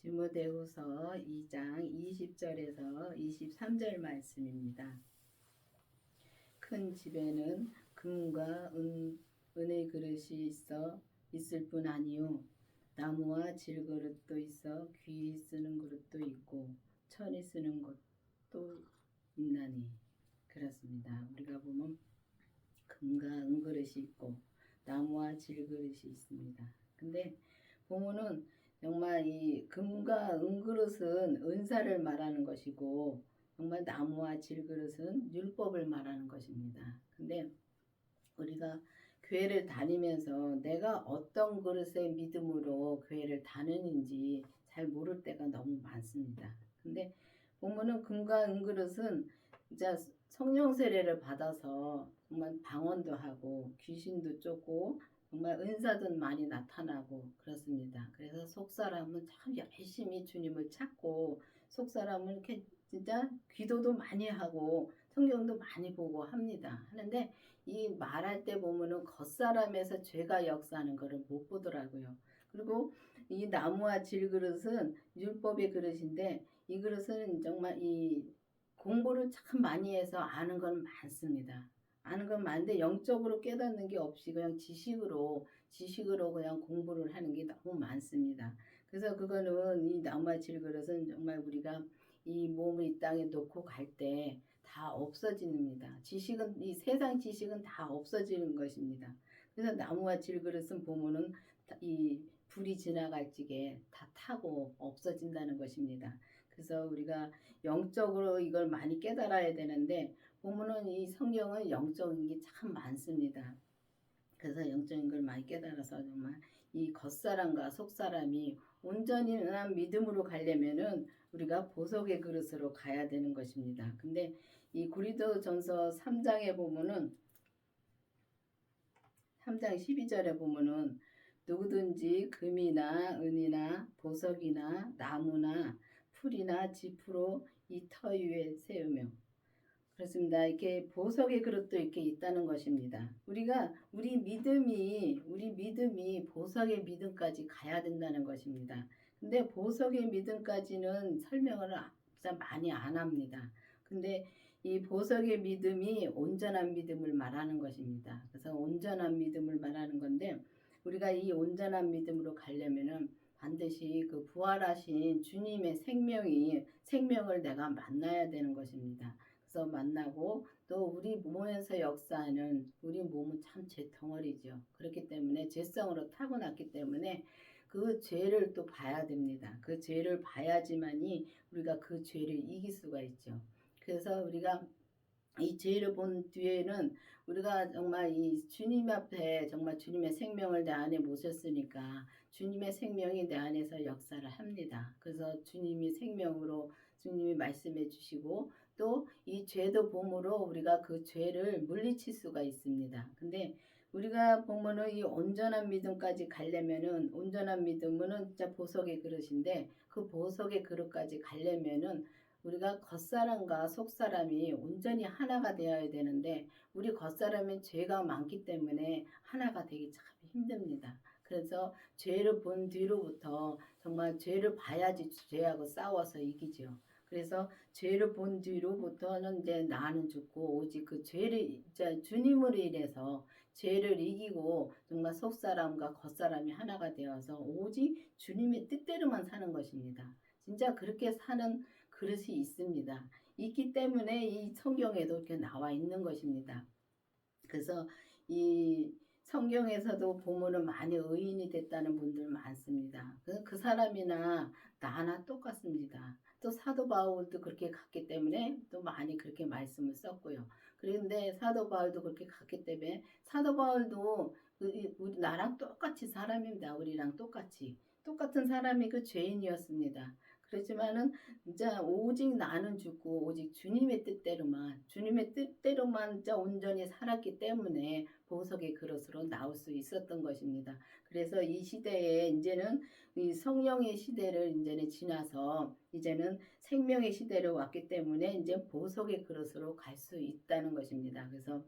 디모데후서 2장 20절에서 23절 말씀입니다. 큰 집에는 금과 은의 그릇이 있을 뿐 아니요 나무와 질그릇도 있어 귀히 쓰는 그릇도 있고 천이 쓰는 것도 있나니. 그렇습니다. 우리가 보면 금과 은그릇이 있고 나무와 질그릇이 있습니다. 근데 보면은 정말 이 금과 은그릇은 은사를 말하는 것이고 정말 나무와 질그릇은 율법을 말하는 것입니다. 근데 우리가 교회를 다니면서 내가 어떤 그릇의 믿음으로 교회를 다니는지 잘 모를 때가 너무 많습니다. 근데 보면은 금과 은그릇은 진짜 성령 세례를 받아서 정말 방언도 하고 귀신도 쫓고 정말 은사도 많이 나타나고 그렇습니다. 그래서 속사람은 참 열심히 주님을 찾고 속사람은 이렇게 진짜 기도도 많이 하고 성경도 많이 보고 합니다. 하는데 이 말할 때 보면은 겉사람에서 죄가 역사하는 것을 못 보더라고요. 그리고 이 나무와 질그릇은 율법의 그릇인데 이 그릇은 정말 이 공부를 참 많이 해서 아는 건 많습니다. 아는 건 많은데 영적으로 깨닫는 게 없이 그냥 지식으로 그냥 공부를 하는 게 너무 많습니다. 그래서 그거는 이 나무와 질그릇은 정말 우리가 이 몸을 이 땅에 놓고 갈 때 다 없어집니다. 지식은 이 세상 지식은 다 없어지는 것입니다. 그래서 나무와 질그릇은 보면은 이 불이 지나갈 적에 다 타고 없어진다는 것입니다. 그래서 우리가 영적으로 이걸 많이 깨달아야 되는데 보면은 이 성경은 영적인 게 참 많습니다. 그래서 영적인 걸 많이 깨달아서 정말 이 겉사람과 속사람이 온전한 믿음으로 가려면은 우리가 보석의 그릇으로 가야 되는 것입니다. 근데 이 고린도전서 3장에 보면은 3장 12절에 보면은 누구든지 금이나 은이나 보석이나 나무나 풀이나 지푸로 이 터 위에 세우며 그렇습니다. 이렇게 보석의 그릇도 이렇게 있다는 것입니다. 우리 믿음이 보석의 믿음까지 가야 된다는 것입니다. 근데 보석의 믿음까지는 설명을 진짜 많이 안 합니다. 근데 이 보석의 믿음이 온전한 믿음을 말하는 것입니다. 그래서 온전한 믿음을 말하는 건데 우리가 이 온전한 믿음으로 가려면은 반드시 그 부활하신 주님의 생명을 내가 만나야 되는 것입니다. 그래서 만나고 또 우리 몸에서 역사하는 우리 몸은 참 죄 덩어리죠. 그렇기 때문에 죄성으로 타고났기 때문에 그 죄를 또 봐야 됩니다. 그 죄를 봐야지만이 우리가 그 죄를 이길 수가 있죠. 그래서 우리가 이 죄를 본 뒤에는 우리가 정말 이 주님 앞에 정말 주님의 생명을 내 안에 모셨으니까 주님의 생명이 내 안에서 역사를 합니다. 그래서 주님이 말씀해 주시고 또 이 죄도 봄으로 우리가 그 죄를 물리칠 수가 있습니다. 근데 우리가 보면은 이 온전한 믿음까지 가려면은 온전한 믿음은 진짜 보석의 그릇인데 그 보석의 그릇까지 가려면은 우리가 겉사람과 속사람이 온전히 하나가 되어야 되는데 우리 겉사람은 죄가 많기 때문에 하나가 되기 참 힘듭니다. 그래서 죄를 본 뒤로부터 정말 죄를 봐야지 죄하고 싸워서 이기죠. 그래서 죄를 본 뒤로부터는 이제 나는 죽고 오직 그 죄를 이제 주님으로 인해서 죄를 이기고 정말 속사람과 겉사람이 하나가 되어서 오직 주님의 뜻대로만 사는 것입니다. 진짜 그렇게 사는 그릇이 있습니다. 있기 때문에 이 성경에도 이렇게 나와 있는 것입니다. 그래서 이 성경에서도 보면은 많이 의인이 됐다는 분들 많습니다. 그 사람이나 나나 똑같습니다. 또 사도 바울도 그렇게 갔기 때문에 또 많이 그렇게 말씀을 썼고요. 그런데 사도 바울도 그렇게 갔기 때문에 사도 바울도 우리 나랑 똑같이 사람입니다. 우리랑 똑같은 사람이 그 죄인이었습니다. 그렇지만은 진짜 오직 나는 죽고 오직 주님의 뜻대로만 진짜 온전히 살았기 때문에 보석의 그릇으로 나올 수 있었던 것입니다. 그래서 이 시대에 이제는 이 성령의 시대를 이제는 지나서 이제는 생명의 시대로 왔기 때문에 이제 보석의 그릇으로 갈 수 있다는 것입니다. 그래서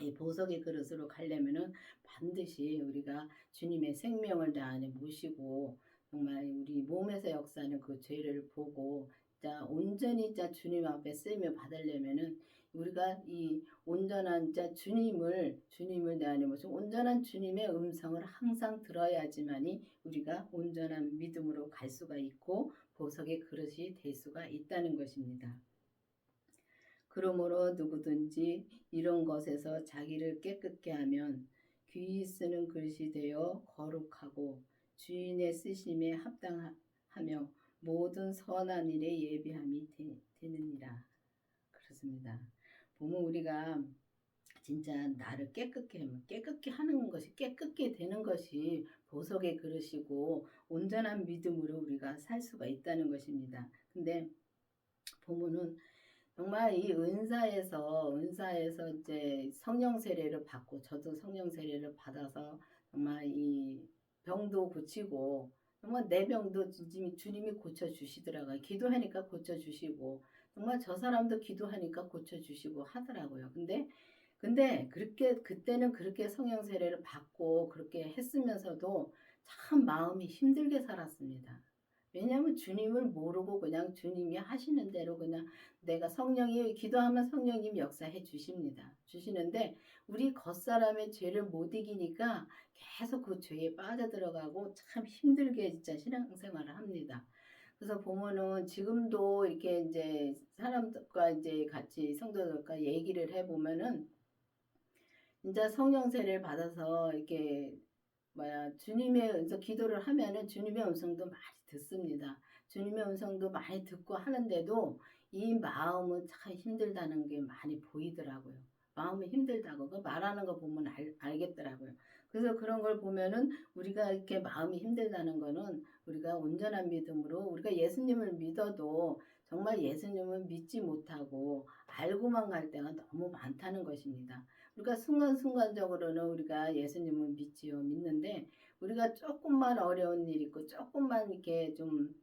이 보석의 그릇으로 가려면은 반드시 우리가 주님의 생명을 내 안에 모시고 정말 우리 몸에서 역사하는 그 죄를 보고 자 온전히 자 주님 앞에 쓰임을 받으려면은 우리가 이 온전한 자 주님을 내 안에 모시고 온전한 주님의 음성을 항상 들어야지만이 우리가 온전한 믿음으로 갈 수가 있고 보석의 그릇이 될 수가 있다는 것입니다. 그러므로 누구든지 이런 것에서 자기를 깨끗게 하면 귀히 쓰는 그릇이 되어 거룩하고 주인의 쓰심에 합당하며 모든 선한 일에 예비함이 되느니라. 그렇습니다. 보면 우리가 진짜 나를 깨끗게 하는 것이 깨끗게 되는 것이 보석의 그릇이고 온전한 믿음으로 우리가 살 수가 있다는 것입니다. 근데 보면은 정말 이 은사에서 이제 성령 세례를 받고 저도 성령 세례를 받아서 정말 이 병도 고치고 정말 내 병도 주님이 고쳐 주시더라고요. 기도하니까 고쳐 주시고 정말 저 사람도 기도하니까 고쳐 주시고 하더라고요. 근데 그렇게 그때는 그렇게 성령 세례를 받고 그렇게 했으면서도 참 마음이 힘들게 살았습니다. 왜냐하면 주님을 모르고 그냥 주님이 하시는 대로 그냥 내가 성령이 기도하면 성령님 역사해 주십니다. 주시는데 우리 겉사람의 죄를 못 이기니까 계속 그 죄에 빠져들어가고 참 힘들게 진짜 신앙생활을 합니다. 그래서 보면은 지금도 이렇게 이제 사람들과 이제 같이 성도들과 얘기를 해보면은 진짜 성령 세례를 받아서 이렇게 주님의 음성 기도를 하면은 주님의 음성도 많이 듣습니다. 주님의 음성도 많이 듣고 하는데도 이 마음은 참 힘들다는 게 많이 보이더라고요. 마음이 힘들다고 그 말하는 거 보면 알겠더라고요. 그래서 그런 걸 보면은 우리가 이렇게 마음이 힘들다는 거는 우리가 온전한 믿음으로 우리가 예수님을 믿어도 정말 예수님을 믿지 못하고 알고만 갈 때가 너무 많다는 것입니다. 우리가 순간순간적으로는 우리가 예수님을 믿는데 우리가 조금만 어려운 일 있고 조금만 이렇게 좀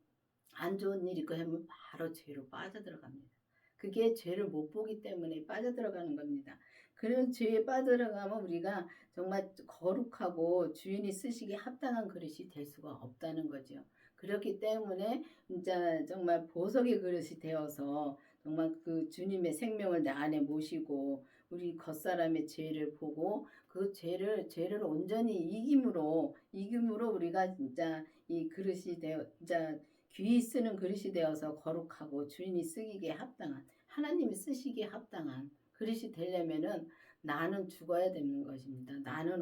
안 좋은 일 있고 하면 바로 죄로 빠져들어갑니다. 그게 죄를 못 보기 때문에 빠져들어가는 겁니다. 그런 죄에 빠져들어가면 우리가 정말 거룩하고 주인이 쓰시기에 합당한 그릇이 될 수가 없다는 거죠. 그렇기 때문에 진짜 정말 보석의 그릇이 되어서 정말 그 주님의 생명을 내 안에 모시고 우리 겉사람의 죄를 보고 그 죄를 온전히 이김으로 우리가 진짜 이 그릇이 되어 진짜 귀히 쓰는 그릇이 되어서 거룩하고 주인이 쓰기에 합당한 하나님이 쓰시기에 합당한 그릇이 되려면은 나는 죽어야 되는 것입니다. 나는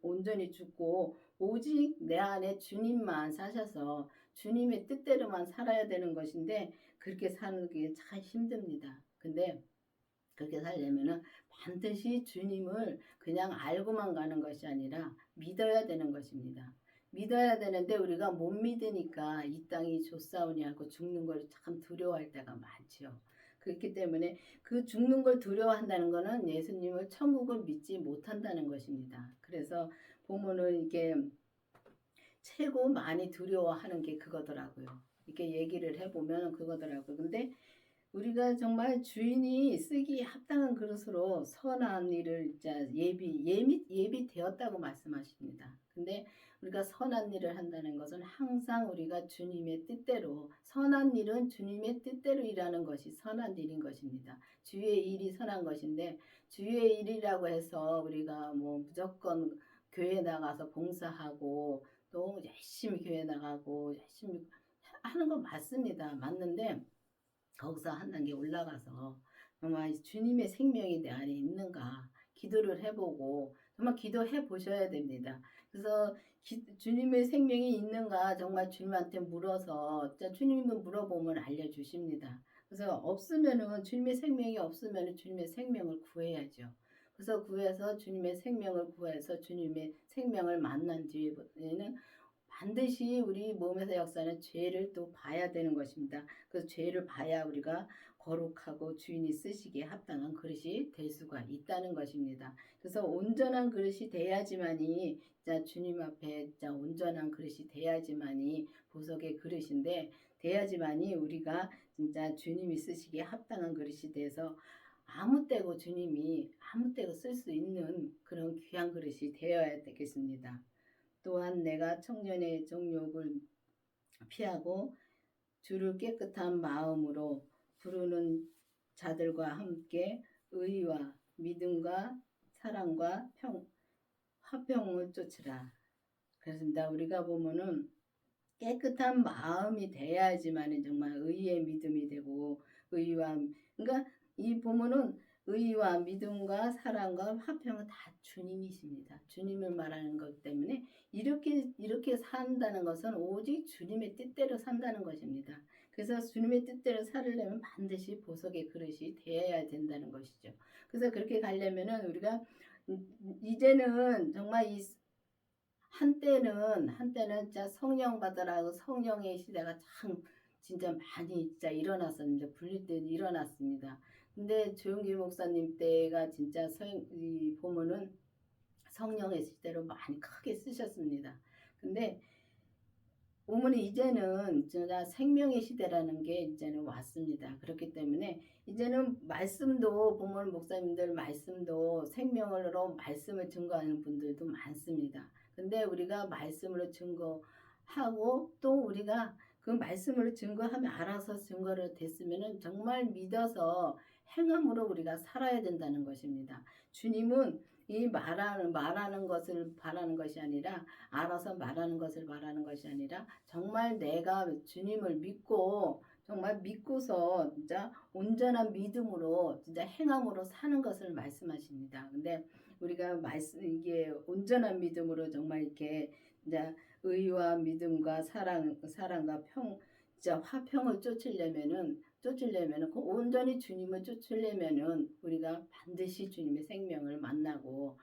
온전히 죽고 오직 내 안에 주님만 사셔서 주님의 뜻대로만 살아야 되는 것인데 그렇게 사는 게 참 힘듭니다. 근데 그렇게 살려면은 반드시 주님을 그냥 알고만 가는 것이 아니라 믿어야 되는 것입니다. 믿어야 되는데 우리가 못 믿으니까 이 땅이 좋사오니 하고 죽는 걸 참 두려워할 때가 많지요. 그렇기 때문에 그 죽는 걸 두려워한다는 것은 예수님을 천국을 믿지 못한다는 것입니다. 그래서 보면은 이게 최고 많이 두려워하는 게 그거더라고요. 이렇게 얘기를 해보면 그거더라고요. 근데 우리가 정말 주인이 쓰기에 합당한 그릇으로 선한 일을 예비되었다고 말씀하십니다. 근데 우리가 선한 일을 한다는 것은 항상 우리가 주님의 뜻대로 선한 일은 주님의 뜻대로 일하는 것이 선한 일인 것입니다. 주의 일이 선한 것인데 주의 일이라고 해서 우리가 뭐 무조건 교회 나가서 봉사하고 또 열심히 교회 나가고 열심히 하는 건 맞습니다. 맞는데 거기서 한 단계 올라가서 정말 주님의 생명이 내 안에 있는가 기도를 해보고 정말 기도해 보셔야 됩니다. 그래서 주님의 생명이 있는가 정말 주님한테 물어서 주님은 물어보면 알려주십니다. 그래서 없으면은 주님의 생명이 없으면은 주님의 생명을 구해야죠. 그래서 구해서 주님의 생명을 구해서 주님의 생명을 만난 뒤에는 반드시 우리 몸에서 역사하는 죄를 또 봐야 되는 것입니다. 그래서 죄를 봐야 우리가 거룩하고 주인이 쓰시기에 합당한 그릇이 될 수가 있다는 것입니다. 그래서 온전한 그릇이 돼야지만이 주님 앞에 온전한 그릇이 돼야지만이 보석의 그릇인데 돼야지만이 우리가 진짜 주님이 쓰시기에 합당한 그릇이 돼서 아무 때고 주님이 아무 때고 쓸 수 있는 그런 귀한 그릇이 되어야 되겠습니다. 또한 내가 청년의 정욕을 피하고 주를 깨끗한 마음으로 부르는 자들과 함께 의와 믿음과 사랑과 화평을 쫓으라. 그렇습니다. 우리가 보면은 깨끗한 마음이 돼야지만 정말 의의 믿음이 되고 의와 그러니까 이 보면은 의와 믿음과 사랑과 화평은 다 주님이십니다. 주님을 말하는 것 때문에 이렇게 산다는 것은 오직 주님의 뜻대로 산다는 것입니다. 그래서 주님의 뜻대로 살려면 반드시 보석의 그릇이 되어야 된다는 것이죠. 그래서 그렇게 가려면은 우리가 이제는 정말 이 한때는 진짜 성령 받으라고 성령의 시대가 참 진짜 많이 진짜 일어났었는데 불릴 때 일어났습니다. 근데 조용기 목사님 때가 진짜 보면은 성령의 시대로 많이 크게 쓰셨습니다. 근데 보면 이제는 진짜 생명의 시대라는 게 이제는 왔습니다. 그렇기 때문에 이제는 말씀도 보면 목사님들 말씀도 생명으로 말씀을 증거하는 분들도 많습니다. 근데 우리가 말씀으로 증거하고 또 우리가 그 말씀으로 증거하면 알아서 증거를 됐으면은 정말 믿어서 행함으로 우리가 살아야 된다는 것입니다. 주님은 이 말하는 것을 바라는 것이 아니라 알아서 말하는 것을 바라는 것이 아니라 정말 내가 주님을 믿고 정말 믿고서 진짜 온전한 믿음으로 진짜 행함으로 사는 것을 말씀하십니다. 근데 우리가 이게 온전한 믿음으로 정말 이렇게 이제 의와 믿음과 사랑과 진짜 화평을 쫓으려면은 그 온전히 주님을 쫓으려면은 우리가 반드시 주님의 생명을 만나고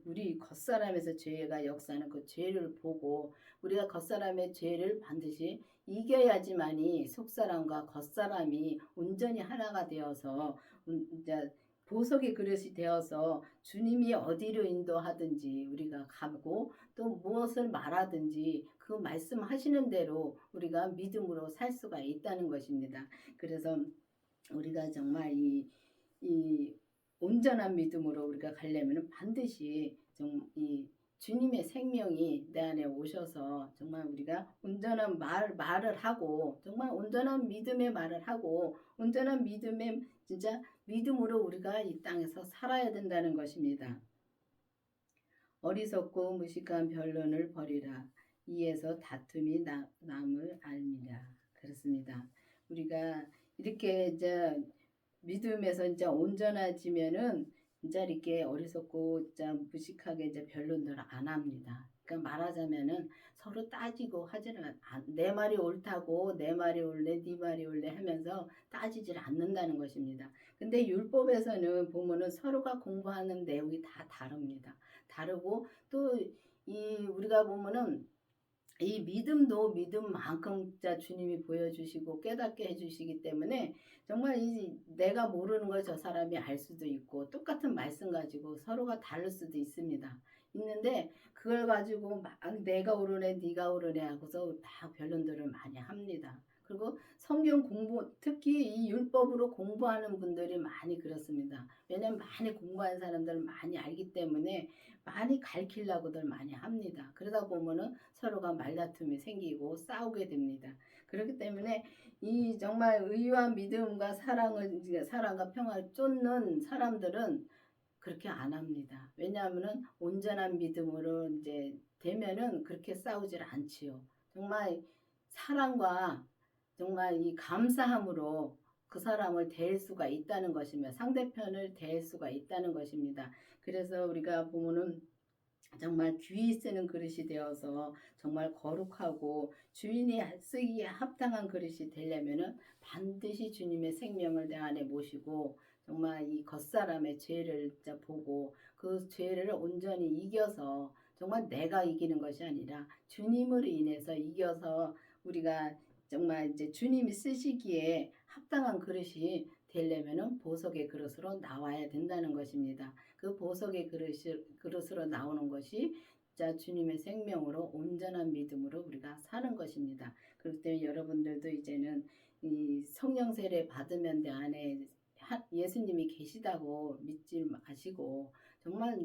우리 겉사람에서 죄가 역사하는 그 죄를 보고 우리가 겉사람의 죄를 반드시 이겨야지만이 속사람과 겉사람이 온전히 하나가 되어서 이제 보석의 그릇이 되어서 주님이 어디로 인도하든지 우리가 가고 또 무엇을 말하든지 그 말씀하시는 대로 우리가 믿음으로 살 수가 있다는 것입니다. 그래서 우리가 정말 이 온전한 믿음으로 우리가 가려면 반드시 이 주님의 생명이 내 안에 오셔서 정말 우리가 온전한 말을 하고 정말 온전한 믿음의 말을 하고 온전한 믿음의 진짜 믿음으로 우리가 이 땅에서 살아야 된다는 것입니다. 어리석고 무식한 변론을 버리라. 이에서 다툼이 남을 알미라. 그렇습니다. 우리가 이렇게 이제 믿음에서 이제 온전해지면은 진짜 이렇게 어리석고 진짜 무식하게 이제 변론들을 안 합니다. 그러니까 말하자면은 서로 따지고 하지를 내 말이 옳다고 내 말이 옳네 네 말이 옳네 하면서 따지질 않는다는 것입니다. 근데 율법에서는 보면은 서로가 공부하는 내용이 다 다릅니다. 다르고 또 우리가 보면은 이 믿음도 믿음만큼 주님이 보여주시고 깨닫게 해주시기 때문에 정말 내가 모르는 걸 저 사람이 알 수도 있고 똑같은 말씀 가지고 서로가 다를 수도 있습니다. 있는데 그걸 가지고 막 내가 옳으네 네가 옳으네 하고서 막 변론들을 많이 합니다. 그리고 성경 공부 특히 이 율법으로 공부하는 분들이 많이 그렇습니다. 왜냐하면 많이 공부한 사람들은 많이 알기 때문에 많이 가르치려고들 많이 합니다. 그러다 보면은 서로가 말다툼이 생기고 싸우게 됩니다. 그렇기 때문에 이 정말 의와 믿음과 사랑과 평화를 쫓는 사람들은 그렇게 안 합니다. 왜냐하면은 온전한 믿음으로 이제 되면은 그렇게 싸우질 않지요. 정말 사랑과 정말 이 감사함으로 그 사람을 대할 수가 있다는 것이며 상대편을 대할 수가 있다는 것입니다. 그래서 우리가 보면은 정말 귀히 쓰는 그릇이 되어서 정말 거룩하고 주인이 쓰기에 합당한 그릇이 되려면은 반드시 주님의 생명을 내 안에 모시고 정말 이 겉사람의 죄를 보고 그 죄를 온전히 이겨서 정말 내가 이기는 것이 아니라 주님으로 인해서 이겨서 우리가 정말 이제 주님이 쓰시기에 합당한 그릇이 되려면은 보석의 그릇으로 나와야 된다는 것입니다. 그 보석의 그릇으로 나오는 것이 자 주님의 생명으로 온전한 믿음으로 우리가 사는 것입니다. 그렇기 때문에 여러분들도 이제는 이 성령 세례 받으면 내 안에 예수님이 계시다고 믿지 마시고 정말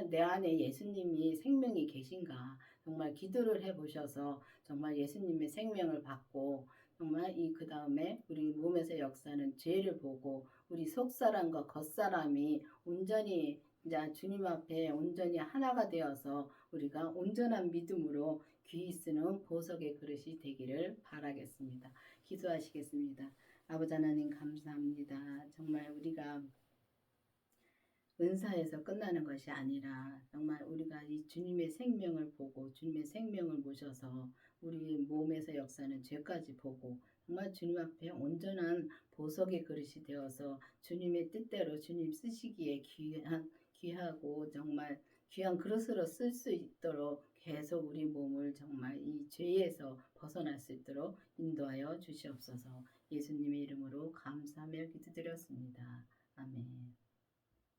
내 안에 예수님이 생명이 계신가 정말 기도를 해보셔서 정말 예수님의 생명을 받고 정말 이 그 다음에 우리 몸에서 역사는 죄를 보고 우리 속사람과 겉사람이 온전히 이제 주님 앞에 온전히 하나가 되어서 우리가 온전한 믿음으로 귀히 쓰는 보석의 그릇이 되기를 바라겠습니다. 기도하시겠습니다. 아버지 하나님 감사합니다. 정말 우리가 은사에서 끝나는 것이 아니라 정말 우리가 이 주님의 생명을 보고 주님의 생명을 모셔서 우리 몸에서 역사는 죄까지 보고 정말 주님 앞에 온전한 보석의 그릇이 되어서 주님의 뜻대로 주님 쓰시기에 귀하고 정말 귀한 그릇으로 쓸 수 있도록 계속 우리 몸을 정말 이 죄에서 벗어날 수 있도록 인도하여 주시옵소서. 예수님의 이름으로 감사하며 기도드렸습니다. 아멘.